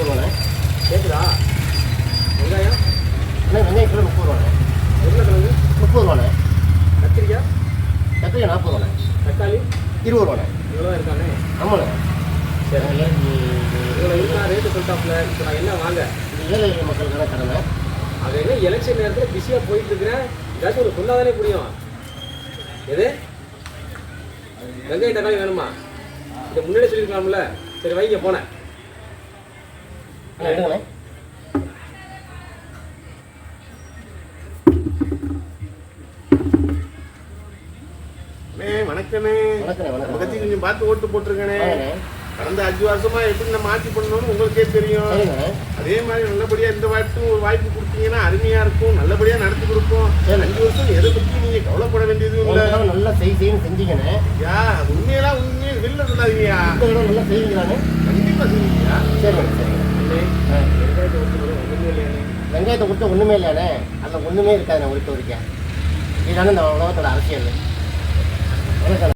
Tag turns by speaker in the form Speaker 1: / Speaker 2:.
Speaker 1: ரூபாண்ணே.
Speaker 2: கேட்குதா? வெங்காயம்
Speaker 1: அண்ணே வெங்காயம் கிலோ 30 ரூபாண்ணே.
Speaker 2: உருளைக்கிழங்கு
Speaker 1: 30 ரூபாண்ணே.
Speaker 2: கத்திரிக்காய்
Speaker 1: கத்திரிக்காய் 40 ரூபாண்ணே.
Speaker 2: தக்காளி
Speaker 1: 20 ரூபாண்ணே.
Speaker 2: இவ்வளோ இருக்கானே.
Speaker 1: ஆமாண்ணே.
Speaker 2: சரி இவ்வளோ
Speaker 1: இது
Speaker 2: இருக்கா ரேட்டு சொல்லிட்டாப்புல. இப்போ நான் என்ன வாங்க
Speaker 1: ஏழை எளிய மக்களுக்கான கடனை.
Speaker 2: அது என்ன எலெக்ஷன் நேரத்தில் பிஸியாக போயிட்டு இருக்கிறேன். ஏதாச்சும் ஒரு சொன்னாதானே புரியும். எது வெங்காயம் தக்காளி வேணுமா? இதை முன்னாடி சொல்லியிருக்கலாம்ல. சரி வைங்க போனேன்.
Speaker 1: எடுங்கண்ணே.
Speaker 3: வணக்கண்ணே.
Speaker 1: வணக்கம்.
Speaker 3: பத்தி கொஞ்சம் பார்த்து ஓட்டு போட்டிருக்கேனே.
Speaker 1: வாங்கண்ணே.
Speaker 3: கடந்த 5 வருஷமா எப்படி நம்ம ஆட்சி பண்ணணும்னு உங்களுக்கே தெரியும்.
Speaker 1: சரிங்கண்ணே.
Speaker 3: அதே மாதிரி நல்லபடியா இந்த வாட்டும் ஒரு வாய்ப்பு கொடுத்தீங்கன்னா அருமையா இருக்கும். நல்லபடியா நடத்தி கொடுப்போம். 5 வருஷம் எதை பத்தி நீங்க கவலைப்பட வேண்டியது இல்லை.
Speaker 1: நல்லா செய்யணும் செஞ்சீங்கண்ணே.
Speaker 3: யா உண்மையெல்லாம் உண்மையை வெளில சொல்லாதீங்கயா.
Speaker 1: இந்த இடம் நல்லா செய்வீங்களாண்ணே?
Speaker 3: கண்டிப்பா செய்வீங்கயா.
Speaker 1: சரிண்ணே சரிங்க. வெங்காயத்தை கொடுத்தா ஒன்றுமே இல்லையாண்ணே. அதில் ஒன்றுமே இருக்காதுண்ணே. ஒழிக்க இதுதானே இந்த உலகத்தோட அரசியல். வணக்கம்.